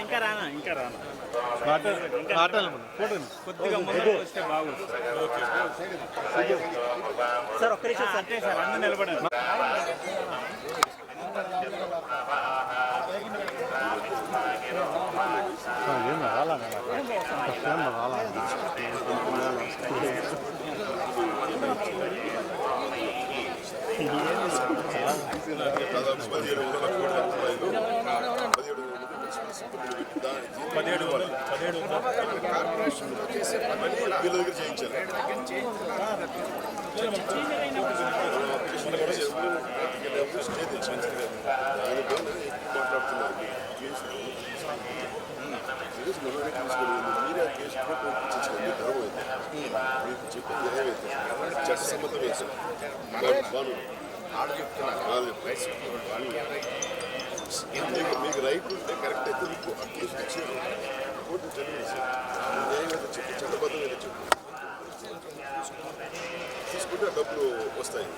ఇంకా రానా కొద్దిగా వస్తే బాగుంది సార్. ఒక్క నిమిషం సత్తే సార్, అందరూ నిలబడండి. కార్పొరేషన్ చేసే పని వీళ్ళ దగ్గర చేయించారు. స్టే తెచ్చింది మాట్లాడుతున్నారు. మీరే ఆ కేసు పంపించండి. ధరమైంది మీకు చెప్పింది ఏదైతే చట్టసమ్మతం వేశారు. ఆడ చెప్తున్నారు మీకు రైట్ ఉంటే కరెక్ట్ అయితే మీకు ఆ కేసు తెచ్చారు. కోర్టు చదివేసారు. న్యాయమైతే చెప్పి చట్టబద్ధం అయితే చెప్పి తీసుకుంటే డబ్బులు వస్తాయి.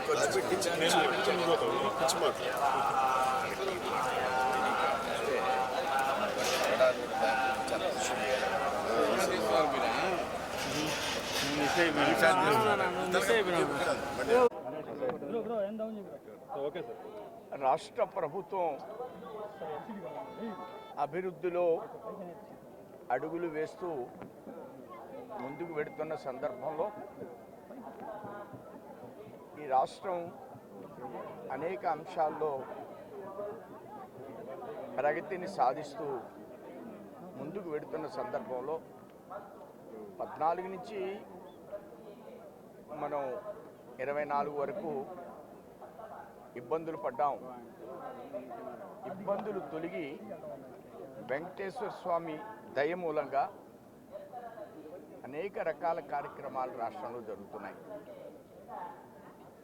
ఖర్చు పెట్టించి పిచ్చి మాట. రాష్ట్ర ప్రభుత్వం అభివృద్ధిలో అడుగులు వేస్తూ ముందుకు వెడుతున్న సందర్భంలో ఈ రాష్ట్రం అనేక అంశాల్లో ప్రగతిని సాధిస్తూ ముందుకు వెడుతున్న సందర్భంలో 14 నుంచి మనం 24 వరకు ఇబ్బందులు పడ్డాం. ఇబ్బందులు తొలగి వెంకటేశ్వర స్వామి దయ మూలంగా అనేక రకాల కార్యక్రమాలు రాష్ట్రంలో జరుగుతున్నాయి.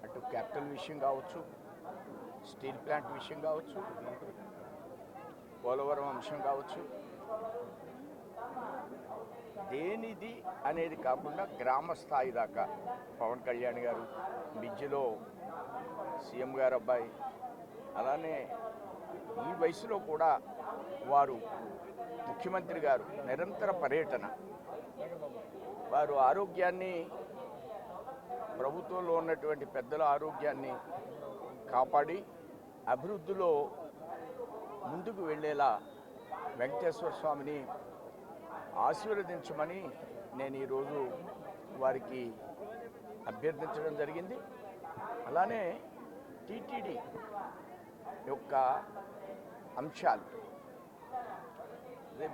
అటు క్యాపిటల్ విషయం కావచ్చు, స్టీల్ ప్లాంట్ విషయం కావచ్చు, పోలవరం అంశం కావచ్చు, దేనిది అనేది కాకుండా గ్రామ స్థాయి దాకా పవన్ కళ్యాణ్ గారు, మిజ్జిలో సీఎం గారు అబ్బాయి, అలానే ఈ వయసులో కూడా వారు ముఖ్యమంత్రి గారు నిరంతర పర్యటన, వారు ఆరోగ్యాన్ని, ప్రభుత్వంలో ఉన్నటువంటి పెద్దల ఆరోగ్యాన్ని కాపాడి అభివృద్ధిలో ముందుకు వెళ్ళేలా వెంకటేశ్వర స్వామిని ఆశీర్వదించమని నేను ఈరోజు వారికి అభ్యర్థించడం జరిగింది. అలానే టీటీడీ యొక్క అంశాలు,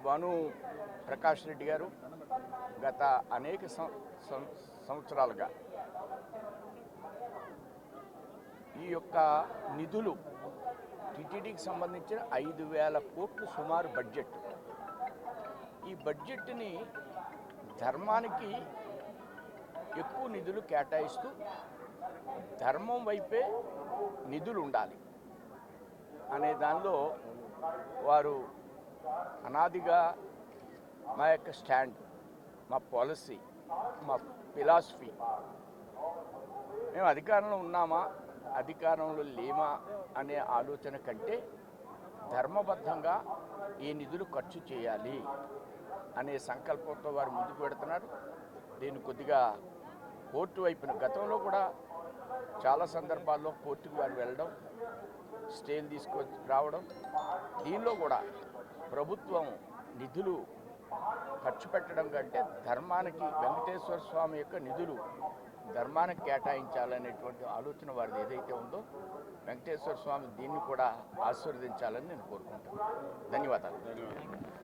భాను ప్రకాష్ రెడ్డి గారు గత అనేక సంవత్సరాలుగా ఈ యొక్క నిధులు టీటీడీకి సంబంధించిన 5,000 కోట్లు సుమారు బడ్జెట్. ఈ బడ్జెట్ని ధర్మానికి ఎక్కువ నిధులు కేటాయిస్తూ ధర్మం వైపే నిధులు ఉండాలి అనే దానిలో వారు అనాదిగా మా యొక్క స్టాండ్, మా పాలసీ, మా ఫిలాసఫీ, మేము అధికారంలో ఉన్నామా అధికారంలో లేమా అనే ఆలోచన కంటే ధర్మబద్ధంగా ఈ నిధులు ఖర్చు చేయాలి అనే సంకల్పంతో వారు ముందుకు పెడుతున్నారు. దీన్ని కొద్దిగా కోర్టు వైపున గతంలో కూడా చాలా సందర్భాల్లో కోర్టుకు వారు వెళ్ళడం, స్టేలు తీసుకొని రావడం, దీనిలో కూడా ప్రభుత్వం నిధులు ఖర్చు పెట్టడం కంటే ధర్మానికి, వెంకటేశ్వర స్వామి యొక్క నిధులు ధర్మానికి కేటాయించాలనేటువంటి ఆలోచన వారిది ఏదైతే ఉందో వెంకటేశ్వర స్వామి దీన్ని కూడా ఆశీర్వదించాలని నేను కోరుకుంటాను. ధన్యవాదాలు.